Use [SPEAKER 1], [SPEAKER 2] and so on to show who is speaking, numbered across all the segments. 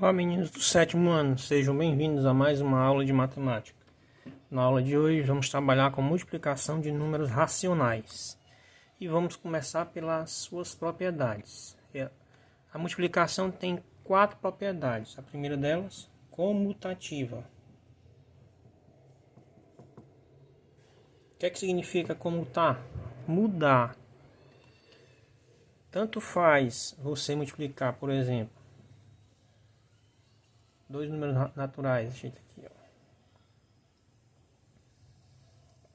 [SPEAKER 1] Olá, meninos do sétimo ano, sejam bem-vindos a mais uma aula de matemática. Na aula de hoje vamos trabalhar com multiplicação de números racionais e vamos começar pelas suas propriedades. A multiplicação tem 4 propriedades. A primeira delas, comutativa. O que é que significa comutar? Mudar. Tanto faz você multiplicar, por exemplo, dois números naturais, aqui, ó.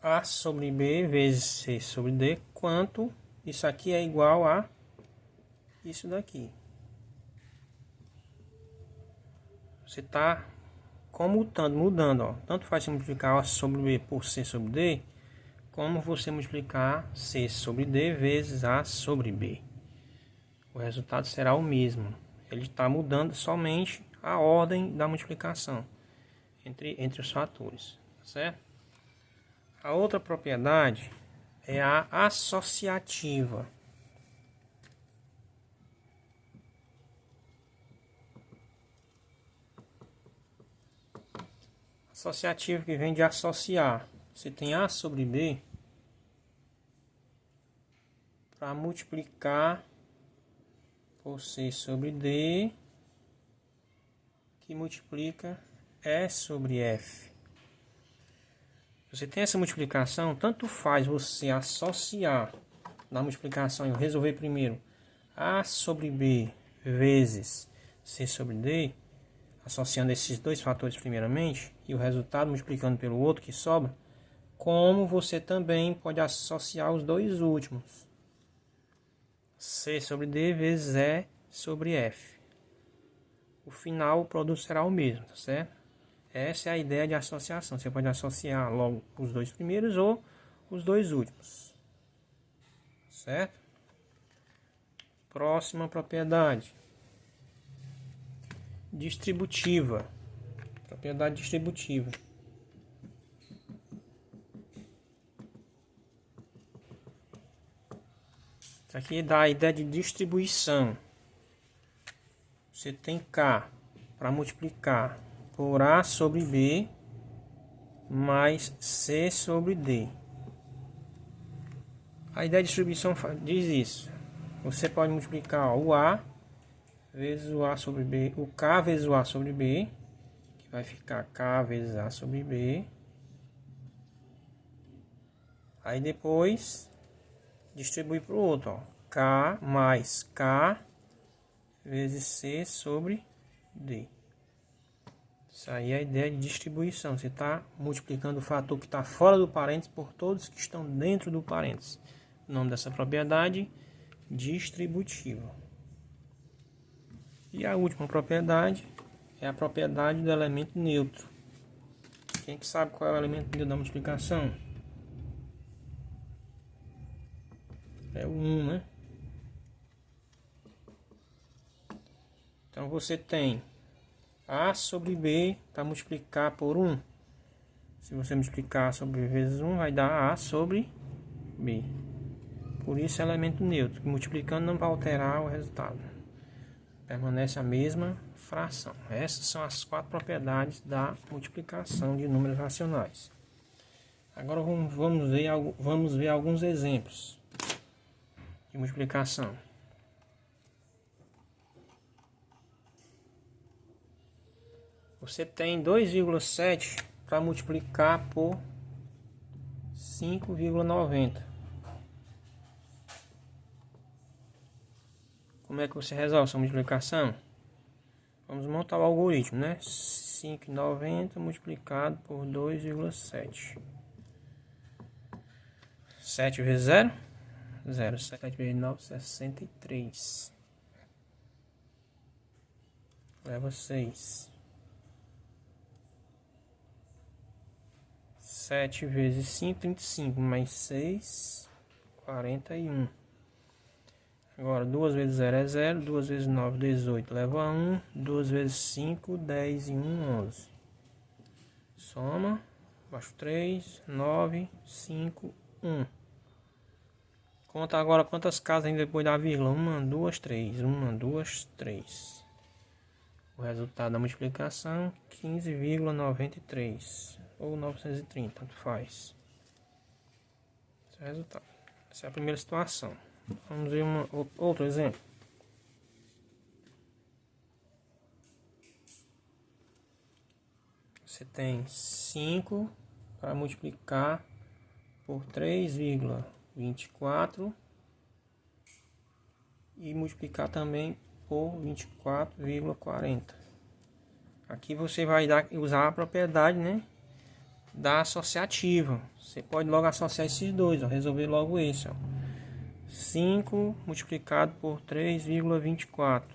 [SPEAKER 1] A sobre B vezes C sobre D, quanto isso aqui é igual a isso daqui. Você está comutando, mudando, ó. Tanto faz você multiplicar A sobre B por C sobre D, como você multiplicar C sobre D vezes A sobre B. O resultado será o mesmo. Ele está mudando somente a ordem da multiplicação entre os fatores, certo? A outra propriedade é a associativa. Associativa que vem de associar. Você tem A sobre B para multiplicar por C sobre D, que multiplica E sobre F. Você tem essa multiplicação, tanto faz você associar na multiplicação e resolver primeiro A sobre B vezes C sobre D, associando esses dois fatores primeiramente, e o resultado multiplicando pelo outro que sobra, como você também pode associar os dois últimos. C sobre D vezes E sobre F. O final, o produto será o mesmo, tá certo? Essa é a ideia de associação. Você pode associar logo os dois primeiros ou os dois últimos. Certo? Próxima propriedade. Distributiva. Propriedade distributiva. Isso aqui dá a ideia de distribuição. Você tem K para multiplicar por A sobre B mais C sobre D. A ideia de distribuição diz isso. Você pode multiplicar o A vezes o A sobre B, o K vezes o A sobre B, que vai ficar K vezes A sobre B. Aí depois distribui para o outro, ó. K mais K vezes C sobre D. Isso aí é a ideia de distribuição. Você está multiplicando o fator que está fora do parênteses por todos que estão dentro do parênteses. O nome dessa propriedade, distributiva. E a última propriedade é a propriedade do elemento neutro. Quem que sabe qual é o elemento neutro da multiplicação? É o 1, né? Então você tem A sobre B para multiplicar por 1. Se você multiplicar A sobre B vezes 1, vai dar A sobre B. Por isso é elemento neutro, que multiplicando não vai alterar o resultado. Permanece a mesma fração. Essas são as 4 propriedades da multiplicação de números racionais. Agora vamos ver alguns exemplos de multiplicação. Você tem 2,7 para multiplicar por 5,90. Como é que você resolve essa multiplicação? Vamos montar o algoritmo, né? 5,90 multiplicado por 2,7. 7 vezes 0? 0. 7 vezes 9, 63. Leva 6. 7 vezes 5, 35, mais 6, 41. Agora, 2 vezes 0 é 0, 2 vezes 9, 18, leva 1, 2 vezes 5, 10 e 1, 11. Soma, baixo 3, 9, 5, 1. Conta agora quantas casas ainda depois da vírgula. 1, 2, 3, 1, 2, 3. O O resultado da multiplicação, 15,93 ou 930, tanto faz. Esse é o resultado. Essa é a primeira situação. Vamos ver outro exemplo. Você tem 5 para multiplicar por 3,24 e multiplicar também por 24,40. Aqui você vai usar a propriedade, né, da associativa. Você pode logo associar esses dois, ó, resolver logo esse. Ó. 5 multiplicado por 3,24.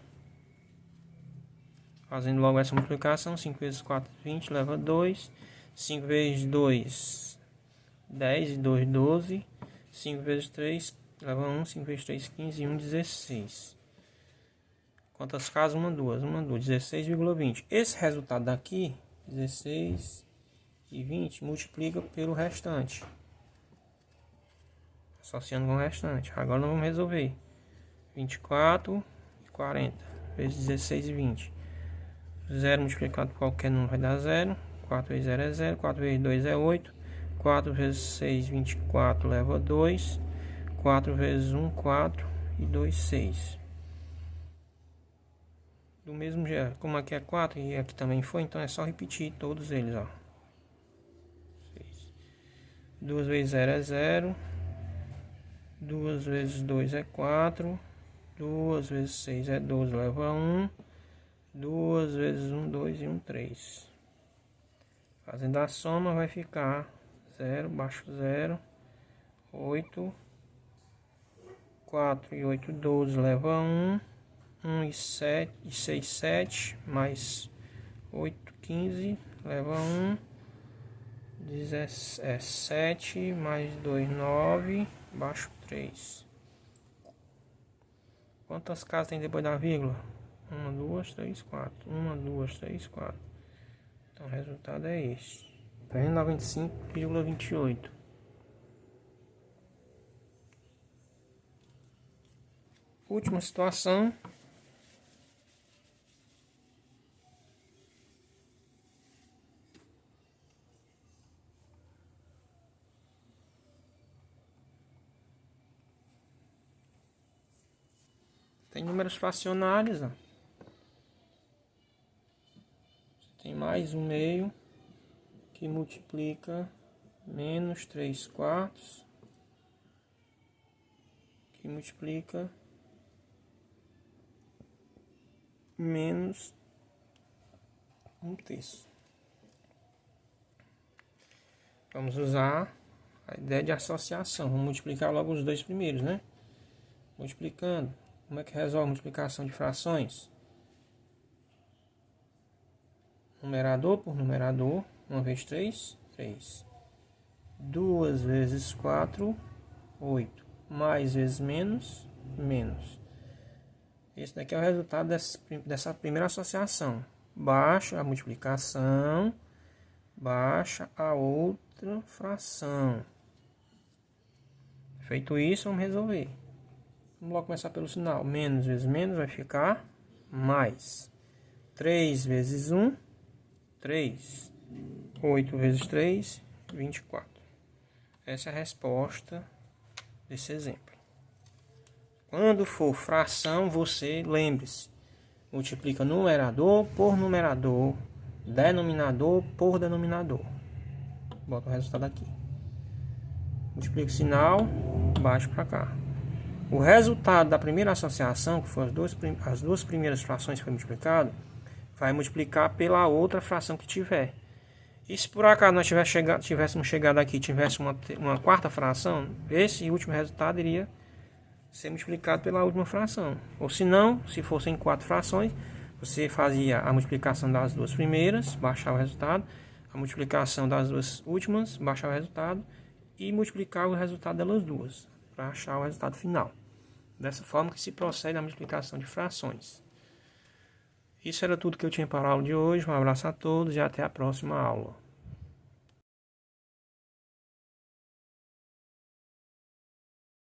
[SPEAKER 1] Fazendo logo essa multiplicação, 5 vezes 4, 20, leva 2. 5 vezes 2, 10 e 2, 12. 5 vezes 3, leva 1. 5 vezes 3, 15 e 1, 16. Quantas casas? 1, 2. 16,20. Esse resultado daqui, 16 e 20, multiplica pelo restante. Associando com o restante. Agora nós vamos resolver. 24 e 40 vezes 16 e 20. 0 multiplicado por qualquer número vai dar 0. 4 vezes 0 é 0. 4 vezes 2 é 8. 4 vezes 6, 24, leva 2. 4 vezes 1, 4. E 2, 6. Do mesmo jeito, como aqui é 4 e aqui também foi, então é só repetir todos eles, ó. 6. 2 vezes 0 é 0. 2 vezes 2 é 4. 2 vezes 6 é 12, leva 1. 2 vezes 1, 2 e 1, 3. Fazendo a soma vai ficar 0, baixo 0, 8, 4 e 8, 12, leva 1, 1 e 7, e 6, 7, mais 8, 15, leva 1, 17, mais 2, 9, baixo 3. Quantas casas tem depois da vírgula? 1, 2, 3, 4. 1, 2, 3, 4. Então o resultado é esse. 395,28. Última situação. Tem números fracionários, ó. Tem mais um meio que multiplica menos 3 quartos, que multiplica menos 1/3. Vamos usar a ideia de associação. Vamos multiplicar logo os dois primeiros, né? Multiplicando. Como é que resolve a multiplicação de frações? Numerador por numerador. 1 vezes 3, 3. 2 vezes 4, 8. Mais vezes menos, menos. Esse daqui é o resultado dessa primeira associação. Baixa a multiplicação, baixa a outra fração. Feito isso, vamos resolver. Vamos logo começar pelo sinal. Menos vezes menos vai ficar mais. 3 vezes 1, 3. 8 vezes 3, 24. Essa é a resposta desse exemplo. Quando for fração, você lembre-se. Multiplica numerador por numerador, denominador por denominador. Bota o resultado aqui. Multiplica o sinal, baixo para cá. O resultado da primeira associação, que foram as duas primeiras frações que foi multiplicado, vai multiplicar pela outra fração que tiver. E se por acaso nós tivéssemos chegado aqui e tivéssemos uma quarta fração, esse último resultado iria ser multiplicado pela última fração. Ou se não, se fossem 4 frações, você fazia a multiplicação das duas primeiras, baixava o resultado, a multiplicação das duas últimas, baixava o resultado, e multiplicava o resultado delas duas, para achar o resultado final. Dessa forma que se procede a multiplicação de frações. Isso era tudo que eu tinha para a aula de hoje. Um abraço a todos e até a próxima aula.